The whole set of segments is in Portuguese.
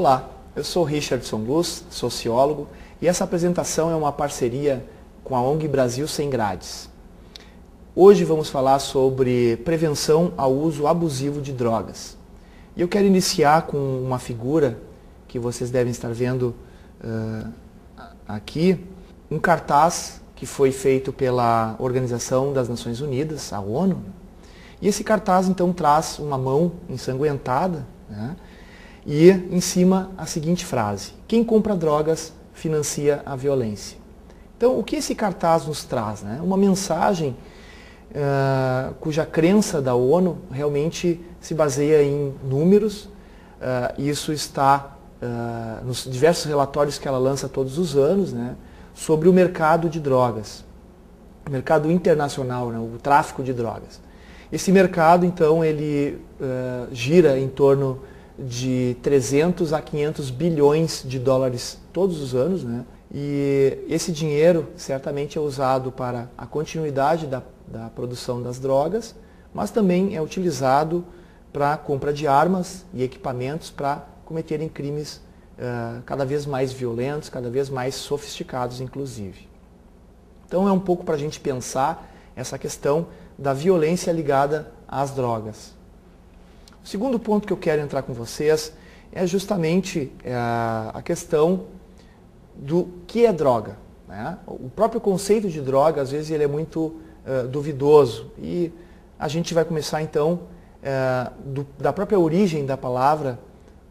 Olá, eu sou Richardson Luz, sociólogo, e essa apresentação é uma parceria com a ONG Brasil Sem Grades. Hoje vamos falar sobre prevenção ao uso abusivo de drogas. E eu quero iniciar com uma figura que vocês devem estar vendo aqui, um cartaz que foi feito pela Organização das Nações Unidas, a ONU. E esse cartaz então traz uma mão ensanguentada, né? E em cima a seguinte frase: quem compra drogas financia a violência. Então o que esse cartaz nos traz, né? Uma mensagem cuja crença da ONU realmente se baseia em números. Isso está nos diversos relatórios que ela lança todos os anos, né? Sobre o mercado de drogas, o mercado internacional, né? O tráfico de drogas. Esse mercado então ele gira em torno de 300 a 500 bilhões de dólares todos os anos, né? E esse dinheiro certamente é usado para a continuidade da produção das drogas, mas também é utilizado para a compra de armas e equipamentos para cometerem crimes cada vez mais violentos, cada vez mais sofisticados, inclusive. Então é um pouco para a gente pensar essa questão da violência ligada às drogas. O segundo ponto que eu quero entrar com vocês é justamente a questão do que é droga, né? O próprio conceito de droga, às vezes, ele é muito duvidoso. E a gente vai começar, então, da própria origem da palavra,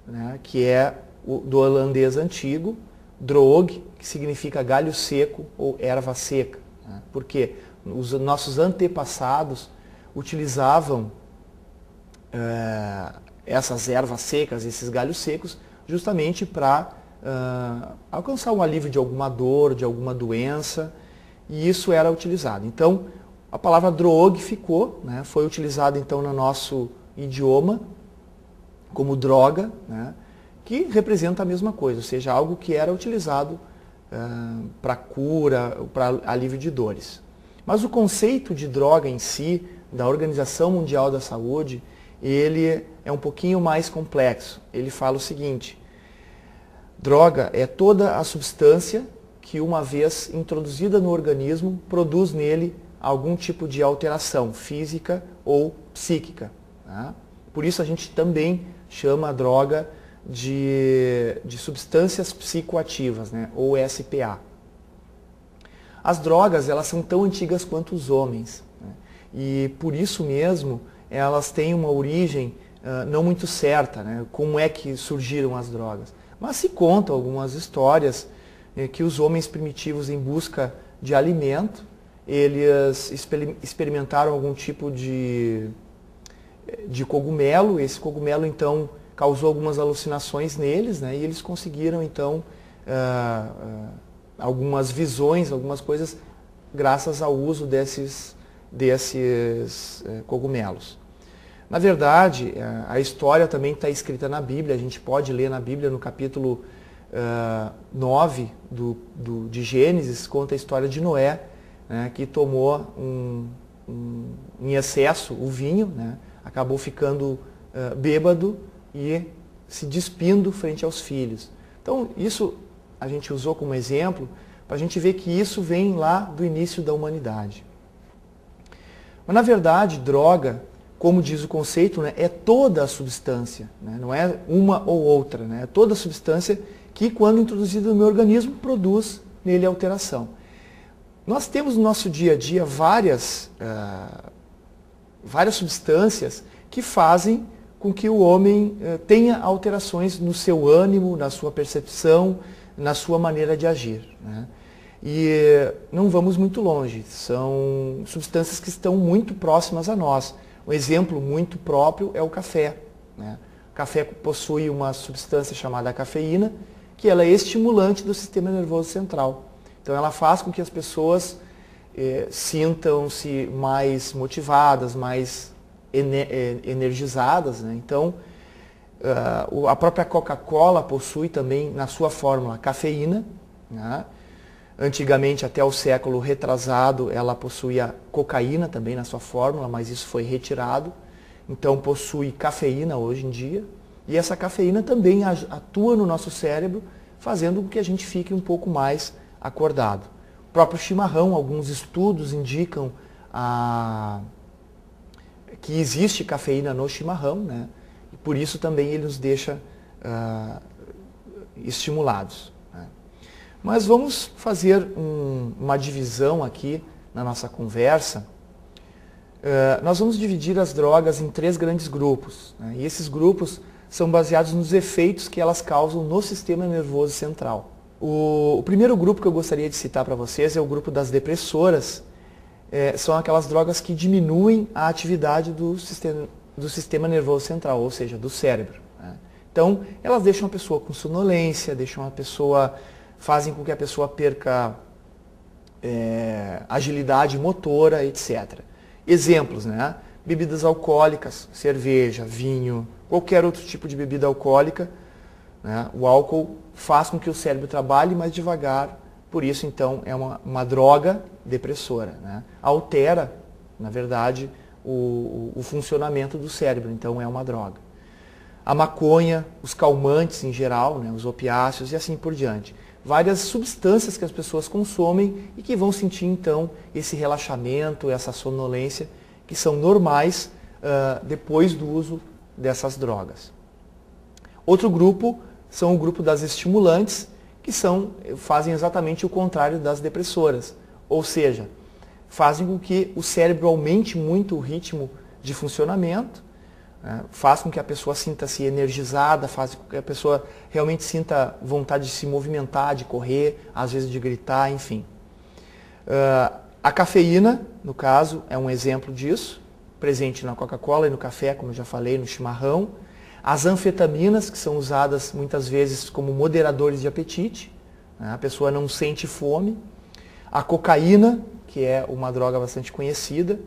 né? Que é do holandês antigo, droog, que significa galho seco ou erva seca, né? Porque os nossos antepassados utilizavam essas ervas secas, esses galhos secos, justamente para alcançar um alívio de alguma dor, de alguma doença, e isso era utilizado. Então, a palavra droog ficou, né, foi utilizada então no nosso idioma como droga, né, que representa a mesma coisa, ou seja, algo que era utilizado para cura, para alívio de dores. Mas o conceito de droga em si, da Organização Mundial da Saúde, ele é um pouquinho mais complexo. Ele fala o seguinte: droga é toda a substância que, uma vez introduzida no organismo, produz nele algum tipo de alteração física ou psíquica, né? Por isso a gente também chama a droga de substâncias psicoativas, né? Ou SPA. As drogas, elas são tão antigas quanto os homens, né? E por isso mesmo elas têm uma origem não muito certa, né? Como é que surgiram as drogas. Mas se contam algumas histórias que os homens primitivos, em busca de alimento, eles experimentaram algum tipo de cogumelo. Esse cogumelo então causou algumas alucinações neles, né? E eles conseguiram então algumas visões, algumas coisas, graças ao uso desses cogumelos. Na verdade, a história também está escrita na Bíblia. A gente pode ler na Bíblia, no capítulo 9 de Gênesis, conta a história de Noé, né, que tomou em excesso o vinho, né, acabou ficando bêbado e se despindo frente aos filhos. Então, isso a gente usou como exemplo para a gente ver que isso vem lá do início da humanidade. Mas, na verdade, droga, como diz o conceito, né, é toda a substância, né, não é uma ou outra, né, é toda a substância que, quando introduzida no meu organismo, produz nele alteração. Nós temos no nosso dia a dia várias substâncias que fazem com que o homem tenha alterações no seu ânimo, na sua percepção, na sua maneira de agir, né? E não vamos muito longe, são substâncias que estão muito próximas a nós. Um exemplo muito próprio é o café, né? O café possui uma substância chamada cafeína, que ela é estimulante do sistema nervoso central. Então ela faz com que as pessoas sintam-se mais motivadas, mais energizadas, né? Então a própria Coca-Cola possui também na sua fórmula cafeína, né? Antigamente, até o século retrasado, ela possuía cocaína também na sua fórmula, mas isso foi retirado. Então possui cafeína hoje em dia. E essa cafeína também atua no nosso cérebro, fazendo com que a gente fique um pouco mais acordado. O próprio chimarrão, alguns estudos indicam que existe cafeína no chimarrão, né? E por isso também ele nos deixa estimulados, né? Mas vamos fazer uma divisão aqui na nossa conversa. Nós vamos dividir as drogas em 3 grandes grupos, né? E esses grupos são baseados nos efeitos que elas causam no sistema nervoso central. O primeiro grupo que eu gostaria de citar para vocês é o grupo das depressoras. São aquelas drogas que diminuem a atividade do sistema nervoso central, ou seja, do cérebro, né? Então, elas deixam a pessoa com sonolência, fazem com que a pessoa perca agilidade motora, etc. Exemplos, né? Bebidas alcoólicas, cerveja, vinho, qualquer outro tipo de bebida alcoólica, né? O álcool faz com que o cérebro trabalhe mais devagar, por isso então é uma droga depressora, né? Altera, na verdade, o funcionamento do cérebro, então é uma droga. A maconha, os calmantes em geral, né? Os opiáceos e assim por diante. Várias substâncias que as pessoas consomem e que vão sentir então esse relaxamento, essa sonolência, que são normais depois do uso dessas drogas. Outro grupo são o grupo das estimulantes, que fazem exatamente o contrário das depressoras, ou seja, fazem com que o cérebro aumente muito o ritmo de funcionamento, né? Faz com que a pessoa sinta-se energizada, faz com que a pessoa realmente sinta vontade de se movimentar, de correr, às vezes de gritar, enfim. A cafeína, no caso, é um exemplo disso, presente na Coca-Cola e no café, como eu já falei, no chimarrão. As anfetaminas, que são usadas muitas vezes como moderadores de apetite, né? A pessoa não sente fome. A cocaína, que é uma droga bastante conhecida.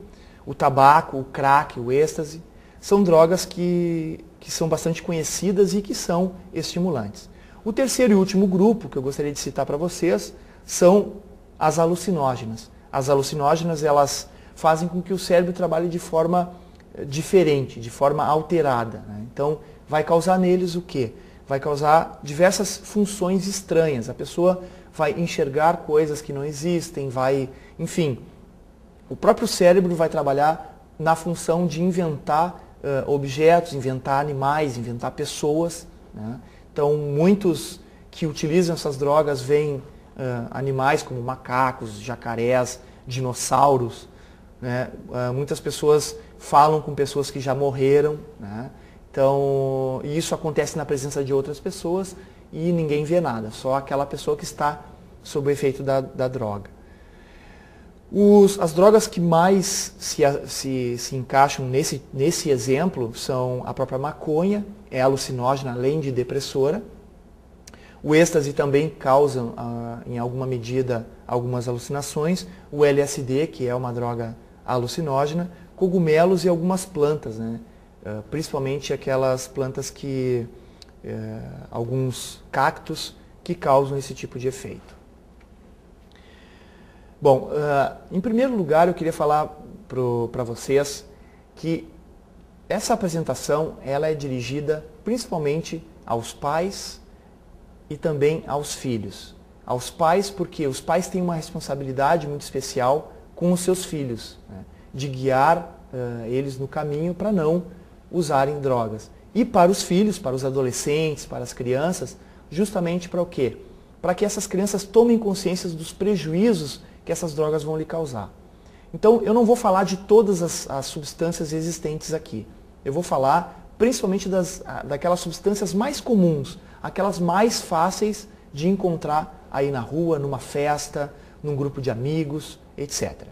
O tabaco, o crack, o êxtase, são drogas que são bastante conhecidas e que são estimulantes. O terceiro e último grupo que eu gostaria de citar para vocês são as alucinógenas. As alucinógenas, elas fazem com que o cérebro trabalhe de forma diferente, de forma alterada, né? Então, vai causar neles o quê? Vai causar diversas funções estranhas. A pessoa vai enxergar coisas que não existem, enfim, o próprio cérebro vai trabalhar na função de inventar objetos, inventar animais, inventar pessoas, né? Então, muitos que utilizam essas drogas veem animais como macacos, jacarés, dinossauros, né? Muitas pessoas falam com pessoas que já morreram, né? Então, isso acontece na presença de outras pessoas e ninguém vê nada, só aquela pessoa que está sob o efeito da droga. As drogas que mais se encaixam nesse exemplo são a própria maconha, é alucinógena além de depressora. O êxtase também causa, em alguma medida, algumas alucinações. O LSD, que é uma droga alucinógena, cogumelos e algumas plantas, né? Principalmente aquelas plantas alguns cactos que causam esse tipo de efeito. Bom, em primeiro lugar eu queria falar para vocês que essa apresentação ela é dirigida principalmente aos pais e também aos filhos. Aos pais porque os pais têm uma responsabilidade muito especial com os seus filhos, né? De guiar eles no caminho para não usarem drogas. E para os filhos, para os adolescentes, para as crianças, justamente para o quê? Para que essas crianças tomem consciência dos prejuízos que essas drogas vão lhe causar. Então, eu não vou falar de todas as substâncias existentes aqui. Eu vou falar principalmente daquelas substâncias mais comuns, aquelas mais fáceis de encontrar aí na rua, numa festa, num grupo de amigos, etc.